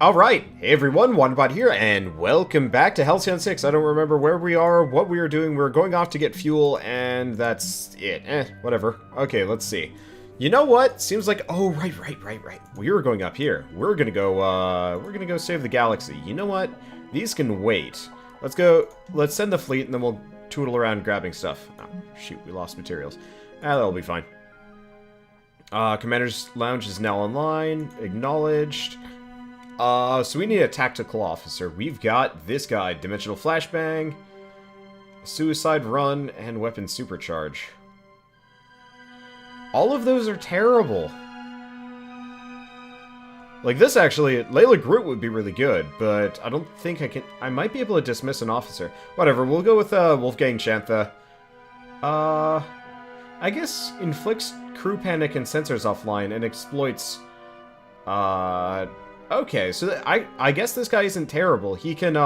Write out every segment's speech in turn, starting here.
Alright, hey everyone, Wanderbot here, and welcome back to Halcyon 6. I don't remember where we are, what we are doing. We're going off to get fuel, and that's it. Whatever. Okay, let's see. You know what? Seems like... Oh, right. We were going up here. We're gonna go save the galaxy. You know what? These can wait. Let's go... Let's send the fleet, and then we'll tootle around grabbing stuff. Oh, shoot, we lost materials. That'll be fine. Commander's Lounge is now online. Acknowledged. So we need a tactical officer. We've got this guy, Dimensional Flashbang, Suicide Run, and Weapon Supercharge. All of those are terrible. Like this actually, Layla Groot would be really good, but I don't think I can... I might be able to dismiss an officer. Whatever, we'll go with Wolfgang Shantha. I guess inflicts crew panic and sensors offline and exploits... Okay, so I guess this guy isn't terrible. He can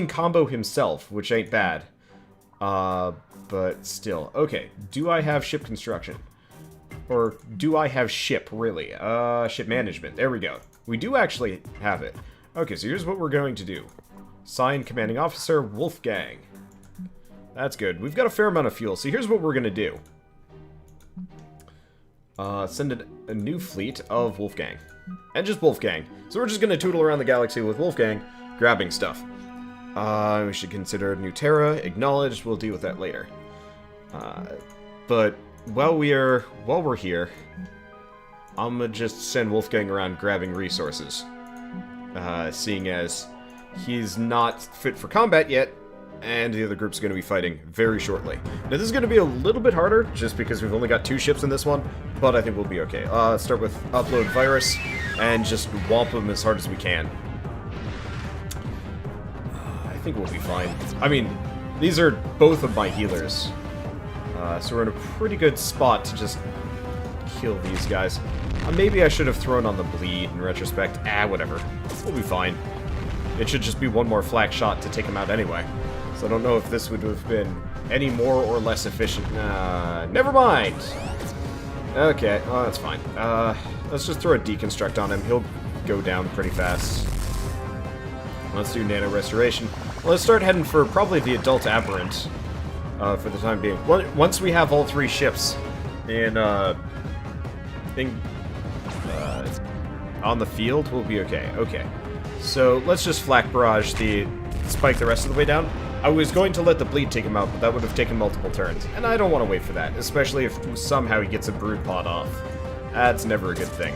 combo himself, which ain't bad. But still. Okay, do I have ship construction? Or do I have ship, really? Ship management. There we go. We do actually have it. Okay, so here's what we're going to do. Sign Commanding Officer Wolfgang. That's good. We've got a fair amount of fuel, so here's what we're going to do. Send a new fleet of Wolfgang. And just Wolfgang. So we're just gonna tootle around the galaxy with Wolfgang, grabbing stuff. We should consider New Terra. Acknowledged. We'll deal with that later. But while we're here, I'm gonna just send Wolfgang around grabbing resources. Seeing as he's not fit for combat yet, and the other group's going to be fighting very shortly. Now this is going to be a little bit harder, just because we've only got 2 ships in this one, but I think we'll be okay. Let's start with Upload Virus, and just womp them as hard as we can. I think we'll be fine. I mean, these are both of my healers, so we're in a pretty good spot to just kill these guys. Maybe I should have thrown on the bleed in retrospect. Whatever. We'll be fine. It should just be one more flak shot to take him out anyway. So I don't know if this would have been any more or less efficient. Never mind! Okay, well, that's fine. Let's just throw a deconstruct on him. He'll go down pretty fast. Let's do nano restoration. Well, let's start heading for probably the adult aberrant for the time being. Once we have all 3 ships on the field, we'll be okay. Okay. So let's just flak barrage the spike the rest of the way down. I was going to let the bleed take him out, but that would have taken multiple turns, and I don't want to wait for that, especially if somehow he gets a brood pod off. That's never a good thing.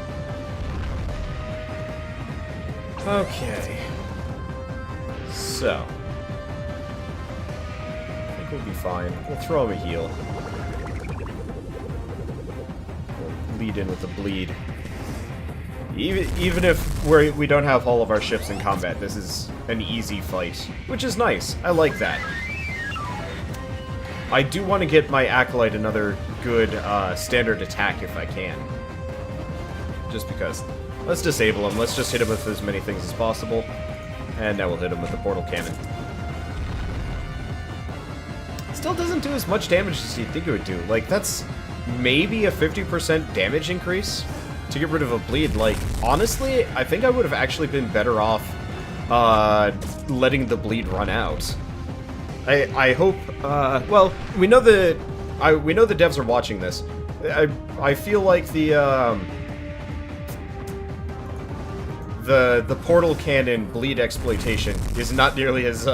Okay. So. I think we'll be fine. We'll throw him a heal. We'll lead in with the bleed. Even if we don't have all of our ships in combat, this is an easy fight, which is nice. I like that. I do want to get my Acolyte another good standard attack if I can. Just because. Let's disable him. Let's just hit him with as many things as possible. And now we'll hit him with the portal cannon. Still doesn't do as much damage as you'd think it would do. Like, that's maybe a 50% damage increase to get rid of a bleed. Like, honestly, I think I would have actually been better off letting the bleed run out. I hope, well, we know the devs are watching this. I feel like the portal cannon bleed exploitation is not nearly as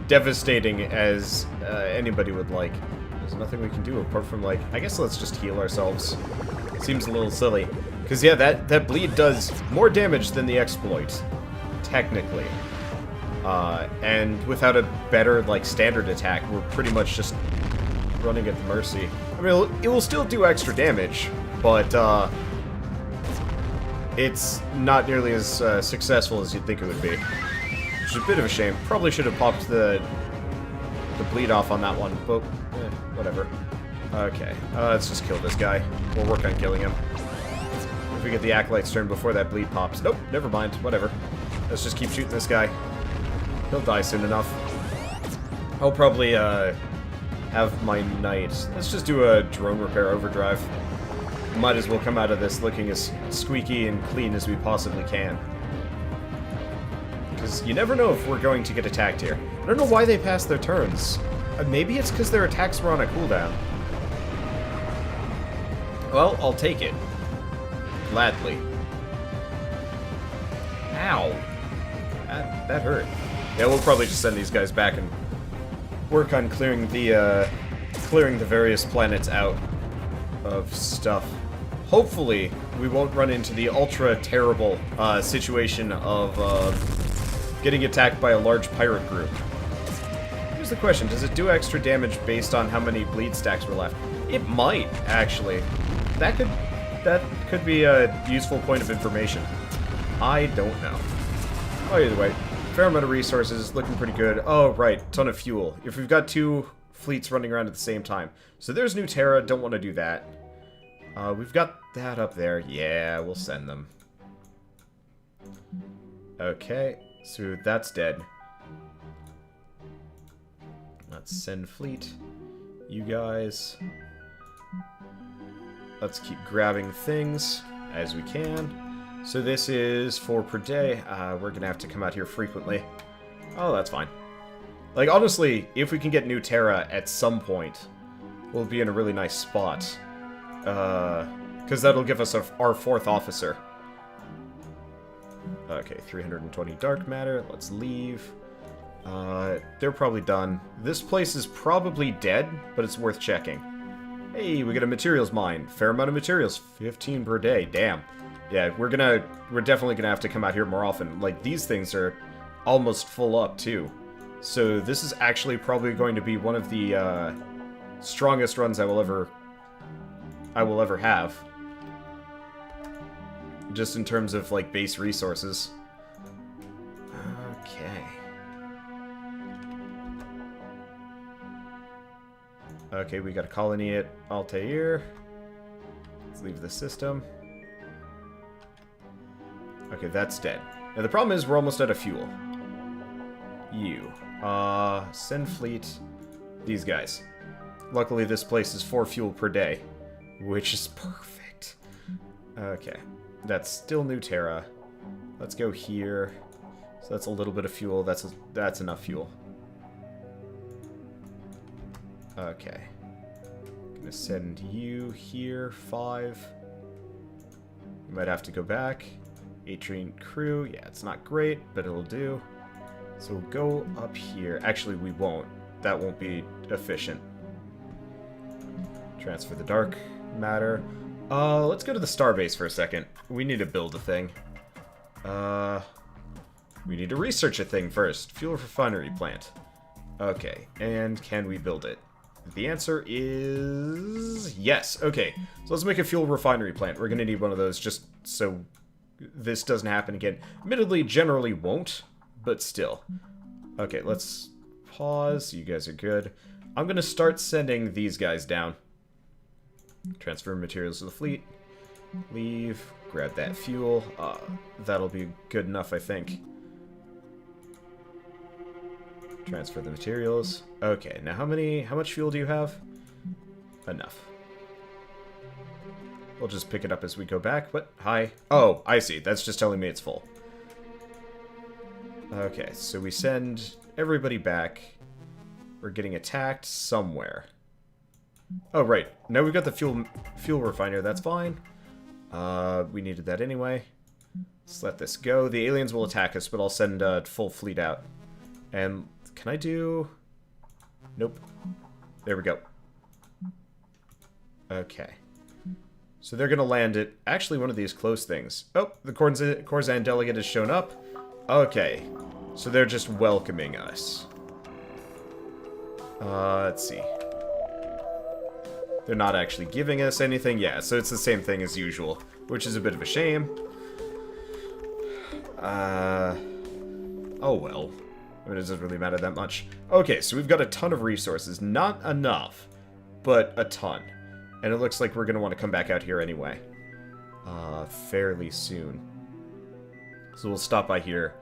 devastating as anybody would like. There's nothing we can do apart from, like, I guess let's just heal ourselves. Seems a little silly. Because, yeah, that bleed does more damage than the exploit, technically. And without a better, like, standard attack, we're pretty much just running at the mercy. I mean, it will still do extra damage, but, it's not nearly as successful as you'd think it would be. Which is a bit of a shame. Probably should have popped the bleed off on that one, but, whatever. Okay, let's just kill this guy. We'll work on killing him. If we get the Acolyte's turn before that bleed pops. Nope, never mind. Whatever. Let's just keep shooting this guy. He'll die soon enough. I'll probably, have my knight. Let's just do a drone repair overdrive. Might as well come out of this looking as squeaky and clean as we possibly can. Because you never know if we're going to get attacked here. I don't know why they passed their turns. Maybe it's because their attacks were on a cooldown. Well, I'll take it. Gladly. Ow. That hurt. Yeah, we'll probably just send these guys back and work on clearing the various planets out of stuff. Hopefully, we won't run into the ultra terrible situation of getting attacked by a large pirate group. Here's the question, does it do extra damage based on how many bleed stacks were left? It might, actually. That could be a useful point of information. I don't know. Oh, either way, fair amount of resources, looking pretty good. Oh, right, ton of fuel. If we've got two fleets running around at the same time. So there's new Terra, don't want to do that. We've got that up there. Yeah, we'll send them. Okay, so that's dead. Let's send fleet. You guys. Let's keep grabbing things as we can. So this is 4 per day. We're going to have to come out here frequently. Oh, that's fine. Like, honestly, if we can get new Terra at some point, we'll be in a really nice spot. Because that'll give us our 4th officer. Okay, 320 dark matter. Let's leave. They're probably done. This place is probably dead, but it's worth checking. Hey, we got a materials mine. Fair amount of materials. 15 per day. Damn. Yeah, we're definitely gonna have to come out here more often. Like, these things are almost full up, too. So this is actually probably going to be one of the strongest runs I will ever have. Just in terms of, like, base resources. Okay. Okay, we got a colony at Altair. Let's leave the system. Okay, that's dead. Now the problem is we're almost out of fuel. You. Send fleet. These guys. Luckily this place is 4 fuel per day, which is perfect. Okay. That's still new Terra. Let's go here. So that's a little bit of fuel. That's enough fuel. Okay. Gonna send you here, 5. You might have to go back. Atrian crew. Yeah, it's not great, but it'll do. So we'll go up here. Actually, we won't. That won't be efficient. Transfer the dark matter. Let's go to the Starbase for a second. We need to build a thing. We need to research a thing first. Fuel refinery plant. Okay, and can we build it? The answer is yes. Okay, so let's make a fuel refinery plant. We're gonna need one of those just so this doesn't happen again. Admittedly, generally won't, but still. Okay, let's pause. You guys are good. I'm gonna start sending these guys down. Transfer materials to the fleet. Leave. Grab that fuel. That'll be good enough, I think. Transfer the materials. Okay, now how much fuel do you have? Enough. We'll just pick it up as we go back. What? Hi. Oh, I see. That's just telling me it's full. Okay, so we send everybody back. We're getting attacked somewhere. Oh, right. Now we've got the fuel refiner. That's fine. We needed that anyway. Let's let this go. The aliens will attack us, but I'll send a full fleet out. And can I do... Nope. There we go. Okay. So they're going to land at actually one of these close things. Oh, the Corzan delegate has shown up. Okay. So they're just welcoming us. Let's see. They're not actually giving us anything. Yeah, so it's the same thing as usual, which is a bit of a shame. Oh well. I mean, it doesn't really matter that much. Okay, so we've got a ton of resources. Not enough, but a ton. And it looks like we're going to want to come back out here anyway. Fairly soon. So we'll stop by here,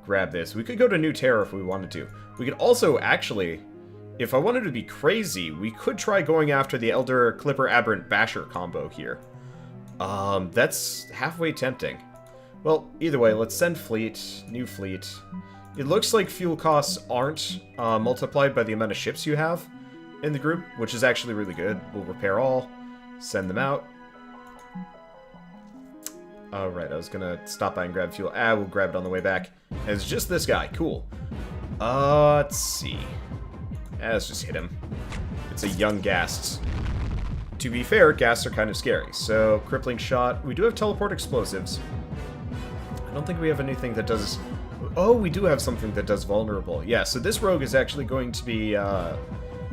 grab this. We could go to New Terra if we wanted to. We could also, actually, if I wanted to be crazy, we could try going after the Elder Clipper Aberrant Basher combo here. That's halfway tempting. Well, either way, let's send fleet, new fleet. It looks like fuel costs aren't multiplied by the amount of ships you have in the group, which is actually really good. We'll repair all, send them out. Alright, I was gonna stop by and grab fuel. We'll grab it on the way back. And it's just this guy. Cool. Let's see. Let's just hit him. It's a young ghast. To be fair, ghasts are kind of scary. So, crippling shot. We do have teleport explosives. I don't think we have anything that does... Oh, we do have something that does vulnerable. Yeah, so this rogue is actually going to be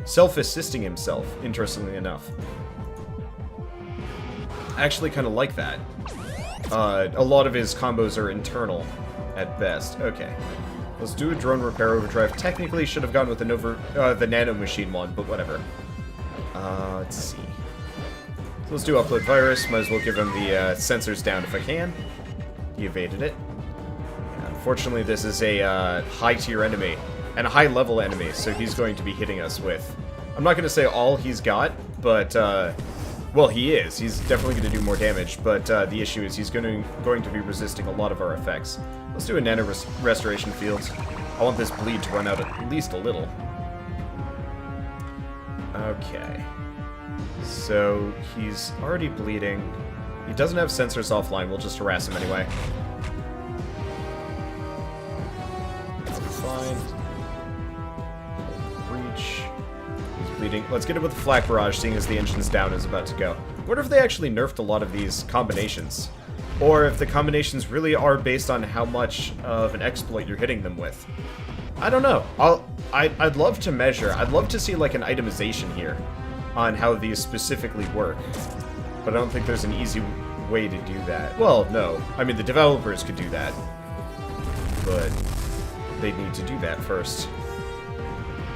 self-assisting himself, interestingly enough. I actually kind of like that. A lot of his combos are internal at best. Okay. Let's do a drone repair overdrive. Technically should have gone with the nano machine one, but whatever. Let's see. So let's do upload virus. Might as well give him the sensors down if I can. He evaded it. Unfortunately, this is a high-tier enemy, and a high-level enemy, so he's going to be hitting us with... I'm not going to say all he's got, but... well, he is. He's definitely going to do more damage, but the issue is he's going to be resisting a lot of our effects. Let's do a nano restoration field. I want this bleed to run out at least a little. Okay. So, he's already bleeding. He doesn't have sensors offline. We'll just harass him anyway. Fine. Reach. He's bleeding. Let's get it with the flak barrage, seeing as the engine's down is about to go. I wonder if they actually nerfed a lot of these combinations. Or if the combinations really are based on how much of an exploit you're hitting them with. I don't know. I'd love to measure. I'd love to see like an itemization here on how these specifically work. But I don't think there's an easy way to do that. Well, no. I mean, the developers could do that. But... they'd need to do that first.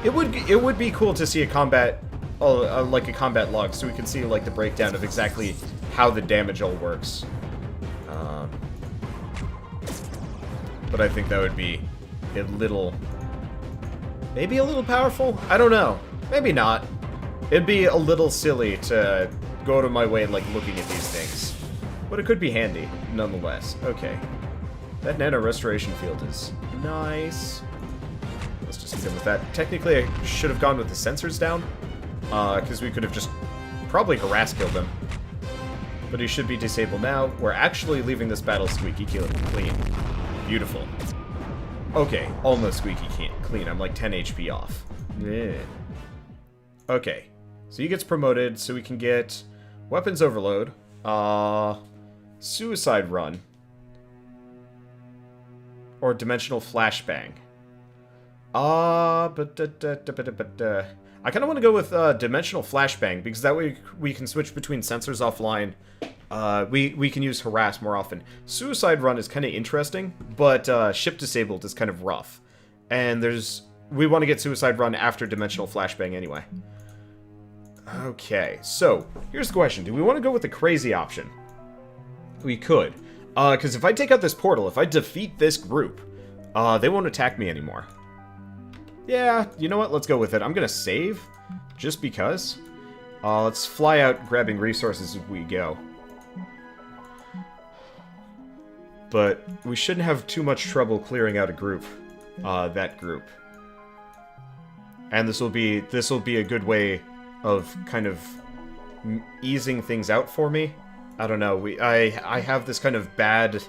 It would be cool to see a combat, like a combat log, so we can see like the breakdown of exactly how the damage all works. But I think that would be a little, maybe a little powerful. I don't know. Maybe not. It'd be a little silly to go out of my way like looking at these things, but it could be handy nonetheless. Okay. That nano restoration field is nice. Let's just hit him with that. Technically, I should have gone with the sensors down, because we could have just probably harass killed him. But he should be disabled now. We're actually leaving this battle squeaky clean. Beautiful. Okay, almost squeaky clean. I'm like 10 HP off. Yeah. Okay, so he gets promoted, so we can get weapons overload, suicide run, or dimensional flashbang. I kind of want to go with dimensional flashbang, because that way we can switch between sensors offline. We can use harass more often. Suicide run is kind of interesting, but ship disabled is kind of rough. And we want to get suicide run after dimensional flashbang anyway. Okay, so here's the question. Do we want to go with the crazy option? We could. Because if I take out this portal, if I defeat this group, they won't attack me anymore. Yeah, you know what? Let's go with it. I'm going to save, just because. Let's fly out grabbing resources as we go. But we shouldn't have too much trouble clearing out a group. That group. And this will be a good way of kind of easing things out for me. I don't know, I have this kind of bad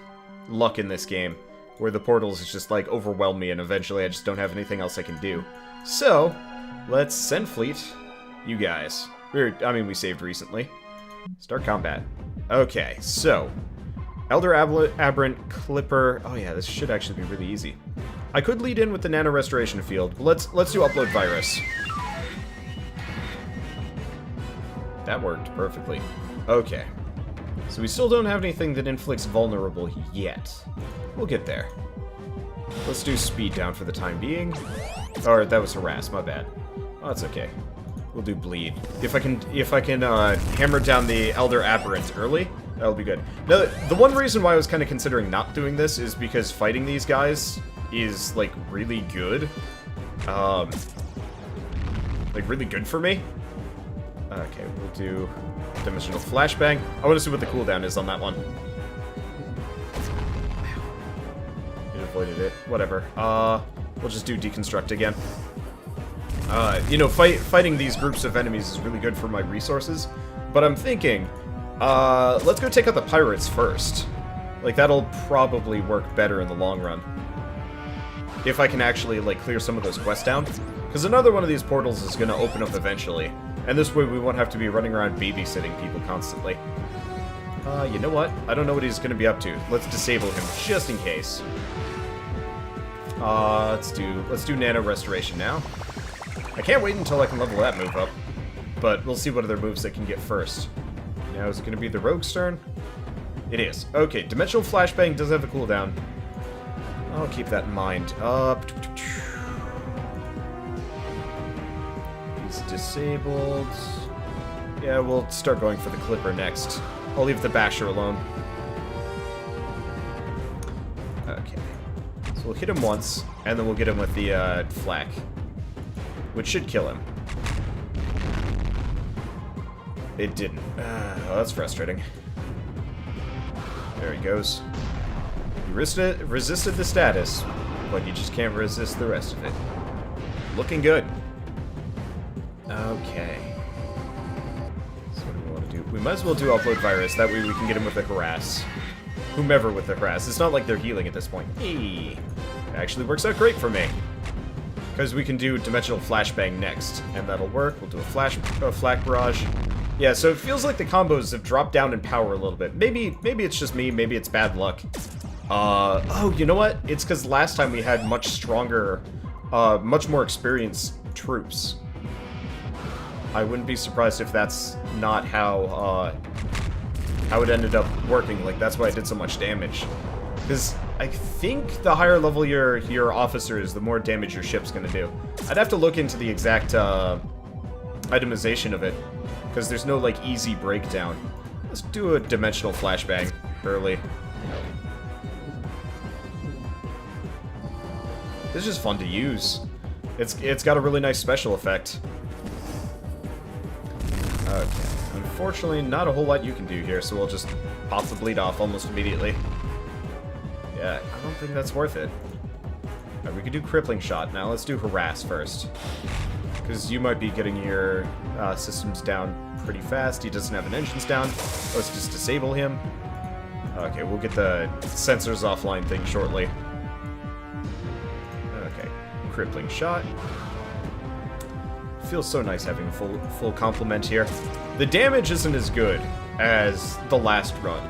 luck in this game, where the portals just, like, overwhelm me, and eventually I just don't have anything else I can do. So, let's send fleet, you guys. We saved recently. Start combat. Okay, so, Elder Aberrant, Clipper... Oh yeah, this should actually be really easy. I could lead in with the Nano Restoration Field, but let's do Upload Virus. That worked perfectly. Okay. So we still don't have anything that inflicts vulnerable yet. We'll get there. Let's do speed down for the time being. Or that was harass, my bad. Oh, that's okay. We'll do bleed. If I can hammer down the Elder Aberrant early, that'll be good. Now, the one reason why I was kind of considering not doing this is because fighting these guys is, like, really good. Like, really good for me. Okay, we'll do dimensional flashbang. I want to see what the cooldown is on that one. It avoided it. Whatever. We'll just do deconstruct again. You know, fighting these groups of enemies is really good for my resources, but I'm thinking, let's go take out the pirates first. Like, that'll probably work better in the long run. If I can actually, like, clear some of those quests down. Because another one of these portals is going to open up eventually. And this way we won't have to be running around babysitting people constantly. You know what? I don't know what he's going to be up to. Let's disable him just in case. Let's do nano restoration now. I can't wait until I can level that move up. But we'll see what other moves I can get first. Now, is it going to be the Rogue's turn? It is. Okay, Dimensional Flashbang does have a cooldown. I'll keep that in mind. He's disabled. Yeah, we'll start going for the Clipper next. I'll leave the Basher alone. Okay. So we'll hit him once, and then we'll get him with the Flak. Which should kill him. It didn't. Oh, that's frustrating. There he goes. You resisted the status, but you just can't resist the rest of it. Looking good. Okay. So what do we want to do? We might as well do upload virus, that way we can get him with the harass. Whomever with the harass. It's not like they're healing at this point. Hey! It actually works out great for me. Because we can do Dimensional Flashbang next, and that'll work. We'll do a Flak Barrage. Yeah, so it feels like the combos have dropped down in power a little bit. Maybe it's just me, maybe it's bad luck. Oh, you know what? It's because last time we had much stronger, much more experienced troops. I wouldn't be surprised if that's not how it ended up working. Like, that's why I did so much damage. Because I think the higher level your officer is, the more damage your ship's gonna do. I'd have to look into the exact, itemization of it. Because there's no, like, easy breakdown. Let's do a Dimensional Flashbang early. This is just fun to use. It's got a really nice special effect. Okay. Unfortunately, not a whole lot you can do here, so we'll just pop the bleed off almost immediately. Yeah, I don't think that's worth it. Alright, we could do Crippling Shot. Now let's do Harass first. Because you might be getting your systems down pretty fast. He doesn't have an engines down. Let's just disable him. Okay, we'll get the sensors offline thing shortly. Okay, Crippling Shot. Feels so nice having a full complement here. The damage isn't as good as the last run,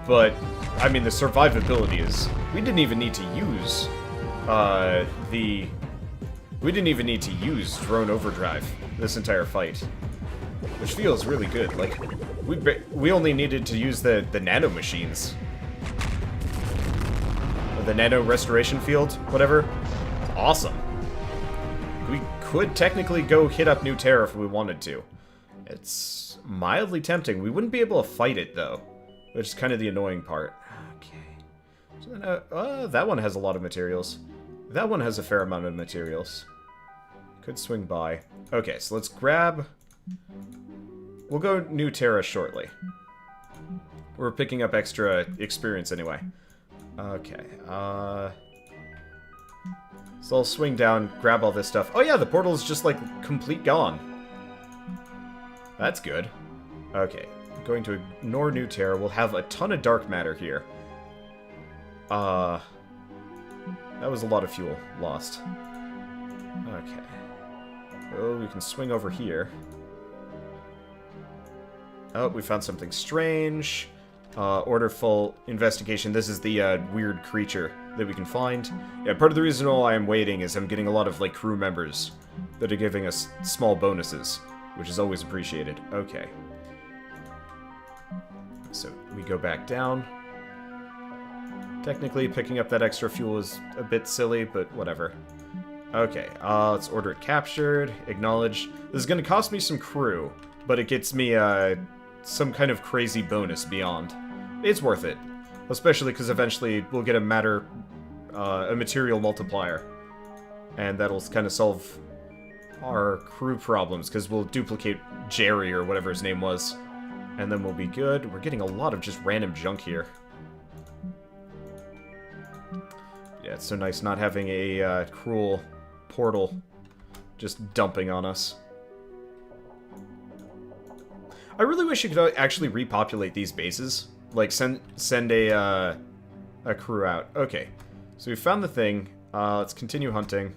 but I mean the survivability is. We didn't even need to use we didn't even need to use drone overdrive this entire fight, which feels really good. Like we only needed to use the nano machines, or the nano restoration field, whatever. Awesome. We could technically go hit up New Terra if we wanted to. It's mildly tempting. We wouldn't be able to fight it though, which is kind of the annoying part. Okay. So then, that one has a lot of materials. That one has a fair amount of materials. Could swing by. Okay, so let's grab... We'll go New Terra shortly. We're picking up extra experience anyway. Okay, so I'll swing down, grab all this stuff. Oh yeah, the portal is just, like, complete gone. That's good. Okay, I'm going to ignore New Terra. We'll have a ton of dark matter here. That was a lot of fuel lost. Okay. Well, we can swing over here. Oh, we found something strange. Orderful investigation. This is the weird creature that we can find. Yeah, part of the reason why I'm waiting is I'm getting a lot of, like, crew members that are giving us small bonuses, which is always appreciated. Okay. So, we go back down. Technically, picking up that extra fuel is a bit silly, but whatever. Okay, let's order it captured, acknowledge. This is going to cost me some crew, but it gets me some kind of crazy bonus beyond. It's worth it, especially because eventually we'll get a material multiplier, and that'll kind of solve our crew problems, because we'll duplicate Jerry or whatever his name was. And then we'll be good. We're getting a lot of just random junk here. Yeah, it's so nice not having a Chruul portal just dumping on us. I really wish you could actually repopulate these bases. Like, send a crew out. Okay, so we found the thing. Let's continue hunting.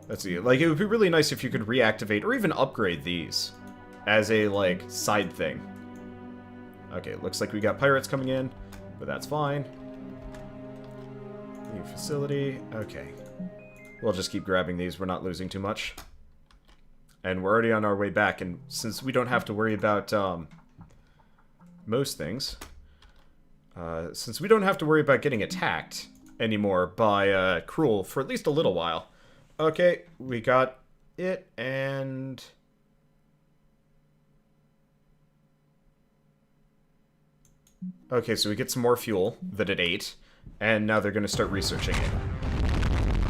Let's see. Like, it would be really nice if you could reactivate or even upgrade these as a, like, side thing. Okay, looks like we got pirates coming in, but that's fine. New facility. Okay. We'll just keep grabbing these. We're not losing too much. And we're already on our way back, and since we don't have to worry about most things, since we don't have to worry about getting attacked anymore by Chruul for at least a little while. Okay, we got it, and... Okay, so we get some more fuel that it ate, and now they're going to start researching it.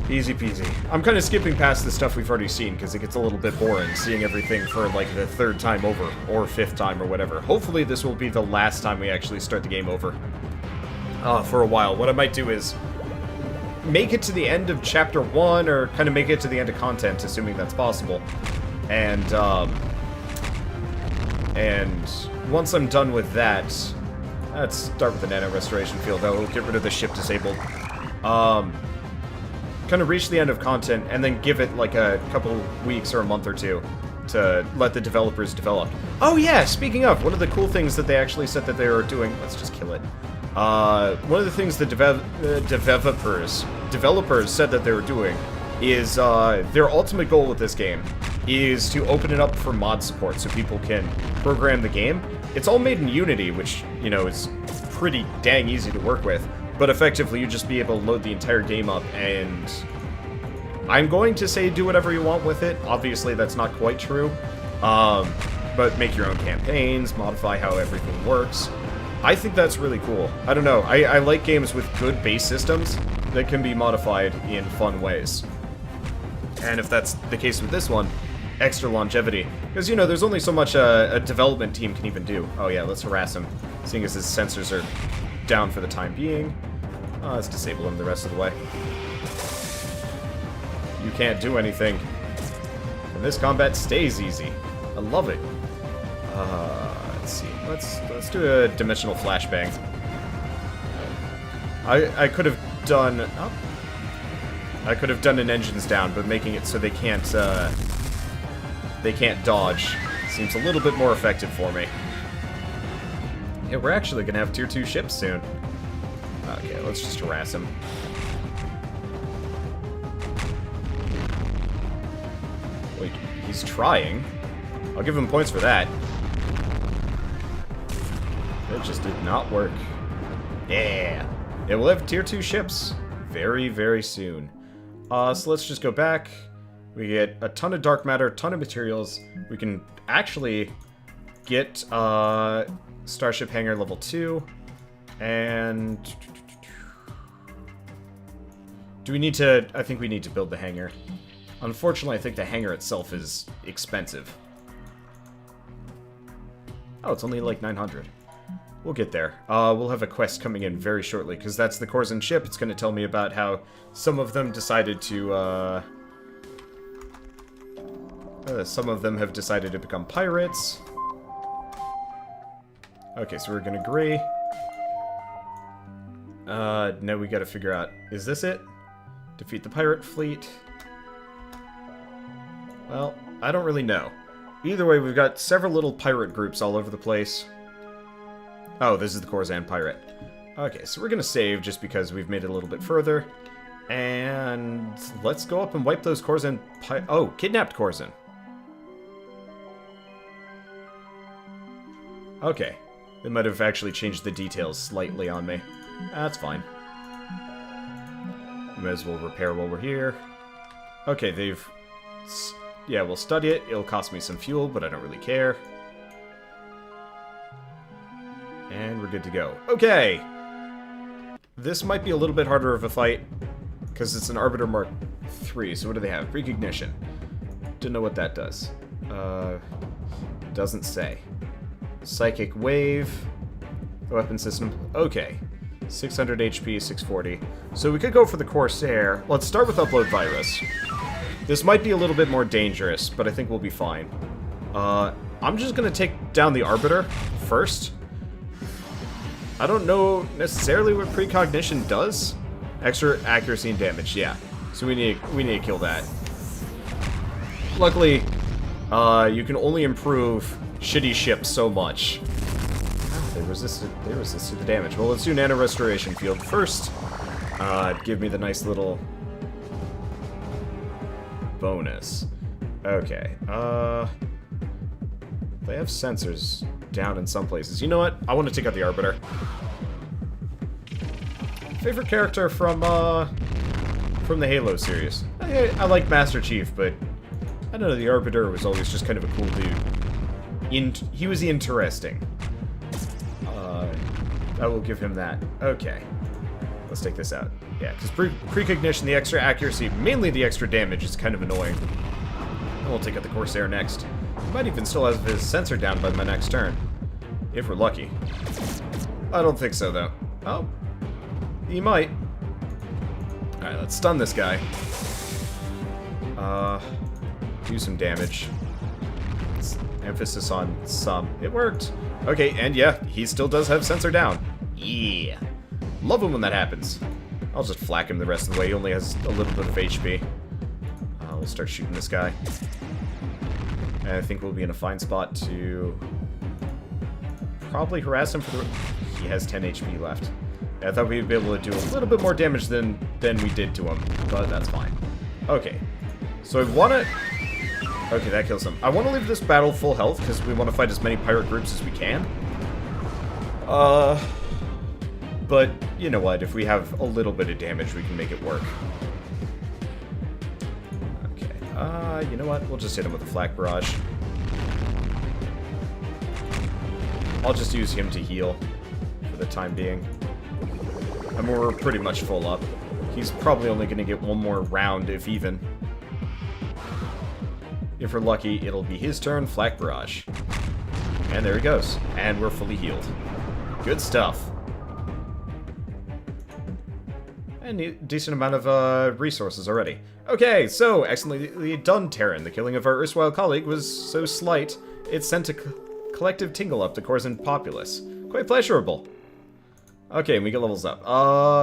Easy peasy. I'm kind of skipping past the stuff we've already seen, because it gets a little bit boring, seeing everything for, like, the 3rd time over, or 5th time, or whatever. Hopefully this will be the last time we actually start the game over. For a while. What I might do is make it to the end of Chapter 1, or kind of make it to the end of content, assuming that's possible. And once I'm done with that, let's start with the nano restoration field. We'll get rid of the ship disabled. Kind of reach the end of content, and then give it like a couple weeks or a month or two to let the developers develop. Oh yeah, speaking of, one of the cool things that they actually said that they were doing, let's just kill it. One of the things the developers said that they were doing is their ultimate goal with this game is to open it up for mod support so people can program the game. It's all made in Unity, which, you know, is pretty dang easy to work with. But effectively, you just be able to load the entire game up, and I'm going to say do whatever you want with it. Obviously, that's not quite true. But make your own campaigns, modify how everything works. I think that's really cool. I don't know. I like games with good base systems that can be modified in fun ways. And if that's the case with this one, extra longevity. Because, you know, there's only so much a development team can even do. Oh yeah, let's harass him, seeing as his sensors are down for the time being. Let's disable him the rest of the way. You can't do anything. And this combat stays easy. I love it. Let's see. Let's do a dimensional flashbang. I could have done... Oh. I could have done an engines down, but making it so they can't dodge seems a little bit more effective for me. Yeah, we're actually gonna have tier 2 ships soon. Okay, let's just harass him. Wait, he's trying. I'll give him points for that. It just did not work. Yeah. Yeah, we'll have tier 2 ships very, very soon. So let's just go back. We get a ton of dark matter, a ton of materials. We can actually get Starship Hangar level 2. And do we need to... I think we need to build the hangar. Unfortunately, I think the hangar itself is expensive. Oh, it's only like 900. We'll get there. We'll have a quest coming in very shortly, because that's the Corsan ship. It's going to tell me about how some of them decided to, some of them have decided to become pirates. Okay, so we're going to agree. Now we got to figure out, is this it? Defeat the pirate fleet? Well, I don't really know. Either way, we've got several little pirate groups all over the place. Oh, this is the Corsan pirate. Okay, so we're gonna save just because we've made it a little bit further. And let's go up and wipe those Corsan oh, kidnapped Corsan. Okay. They might have actually changed the details slightly on me. That's fine. Might as well repair while we're here. Okay, they've... Yeah, we'll study it. It'll cost me some fuel, but I don't really care. And we're good to go. Okay! This might be a little bit harder of a fight, because it's an Arbiter Mark 3. So what do they have? Recognition. Don't know what that does. Doesn't say. Psychic Wave. Weapon system. Okay. 600 HP, 640. So we could go for the Corsair. Let's start with Upload Virus. This might be a little bit more dangerous, but I think we'll be fine. I'm just gonna take down the Arbiter first. I don't know necessarily what Precognition does. Extra accuracy and damage, yeah. So we need to kill that. Luckily, you can only improve shitty ships so much. Oh, they resisted the damage. Well, let's do Nano Restoration Field first. Give me the nice little bonus. Okay. They have sensors down in some places. You know what? I want to take out the Arbiter. Favorite character from the Halo series. I like Master Chief, but I don't know, the Arbiter was always just kind of a cool dude. He was interesting. I will give him that. Okay. Let's take this out. Yeah, because Precognition, the extra accuracy, mainly the extra damage, is kind of annoying. And we'll take out the Corsair next. He might even still have his sensor down by my next turn. If we're lucky. I don't think so, though. Oh. He might. Alright, let's stun this guy. Do some damage. Emphasis on some. It worked. Okay, and yeah, he still does have sensor down. Yeah. Love him when that happens. I'll just flack him the rest of the way. He only has a little bit of HP. We'll start shooting this guy. And I think we'll be in a fine spot to probably harass him for the... He has 10 HP left. I thought we'd be able to do a little bit more damage than we did to him, but that's fine. Okay. So I want to... Okay, that kills him. I want to leave this battle full health, because we want to fight as many pirate groups as we can. But, you know what? If we have a little bit of damage, we can make it work. Okay. You know what? We'll just hit him with a flak barrage. I'll just use him to heal for the time being. I mean, we're pretty much full up. He's probably only going to get one more round, if even. If we're lucky, it'll be his turn, Flak Barrage. And there he goes. And we're fully healed. Good stuff. And a decent amount of resources already. Okay, so, excellently done, Terran. The killing of our erstwhile colleague was so slight, it sent a collective tingle up the Corsican populace. Quite pleasurable. Okay, and we get levels up.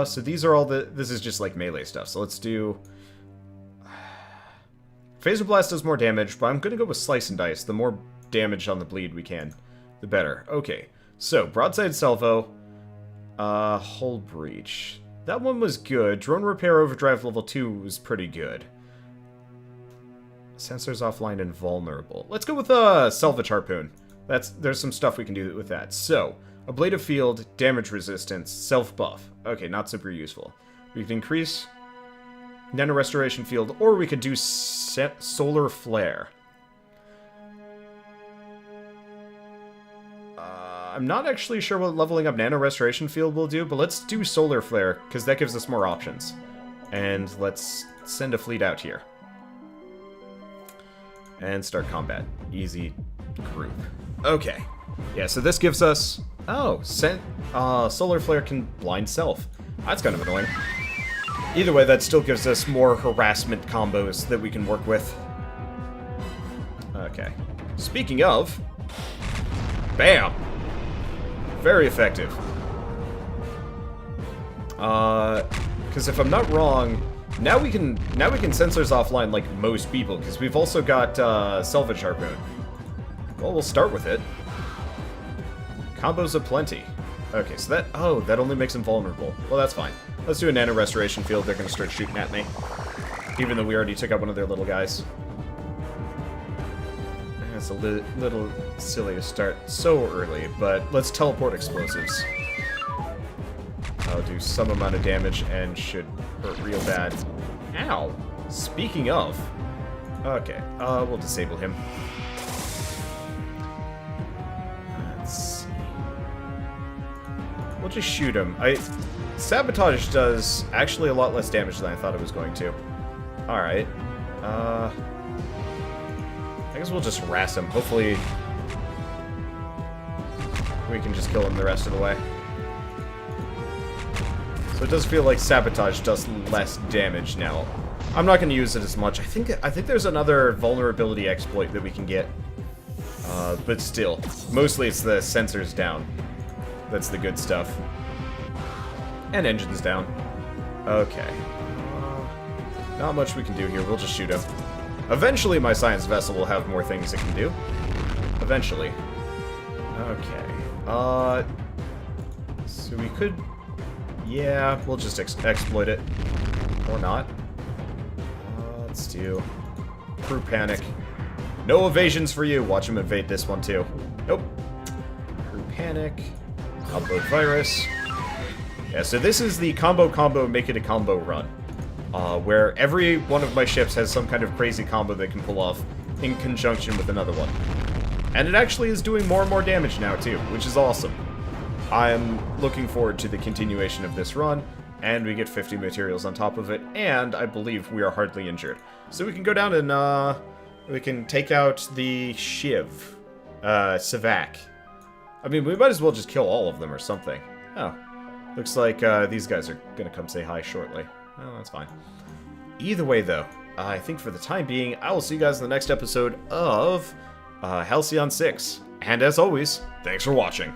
So these are all this is just like melee stuff, so let's do... Phaser Blast does more damage, but I'm gonna go with Slice and Dice. The more damage on the bleed we can, the better. Okay, so Broadside Salvo, Hull Breach. That one was good. Drone Repair Overdrive level 2 was pretty good. Sensors offline and vulnerable. Let's go with Salvage Harpoon. There's some stuff we can do with that. So, Ablative Field, damage resistance, self-buff. Okay, not super useful. We can increase Nano Restoration Field, or we could do Solar Flare. I'm not actually sure what leveling up Nano Restoration Field will do, but let's do Solar Flare, because that gives us more options. And let's send a fleet out here. And start combat. Easy group. Okay. Yeah, so this gives us... Oh, Solar Flare can blind self. That's kind of annoying. Either way, that still gives us more harassment combos that we can work with. Okay. Speaking of... Bam! Very effective. Because if I'm not wrong, now we can sensors offline like most people, because we've also got Salvage Harpoon. Well, we'll start with it. Combos aplenty. Okay, so that only makes them vulnerable. Well, that's fine. Let's do a Nano Restoration Field. They're going to start shooting at me. Even though we already took out one of their little guys. It's a little silly to start so early, but let's teleport explosives. I'll do some amount of damage and should hurt real bad. Ow! Speaking of... Okay, we'll disable him. Let's see. We'll just shoot him. Sabotage does actually a lot less damage than I thought it was going to. Alright. I guess we'll just harass him. Hopefully we can just kill him the rest of the way. So it does feel like sabotage does less damage now. I'm not going to use it as much. I think there's another vulnerability exploit that we can get. But still, mostly it's the sensors down. That's the good stuff. And engines down. Okay. Not much we can do here. We'll just shoot him. Eventually my science vessel will have more things it can do. Eventually. Okay. So we could... Yeah, we'll just exploit it. Or not. Let's do... Crew panic. No evasions for you. Watch him evade this one too. Nope. Crew panic. Outload virus. Yeah, so this is the combo make it a combo run. Where every one of my ships has some kind of crazy combo they can pull off in conjunction with another one. And it actually is doing more and more damage now too, which is awesome. I'm looking forward to the continuation of this run, and we get 50 materials on top of it, and I believe we are hardly injured. So we can go down and, we can take out the Shiv. Savak. I mean, we might as well just kill all of them or something. Oh. Looks like, these guys are gonna come say hi shortly. Oh, that's fine. Either way, though, I think for the time being, I will see you guys in the next episode of, Halcyon 6. And as always, thanks for watching.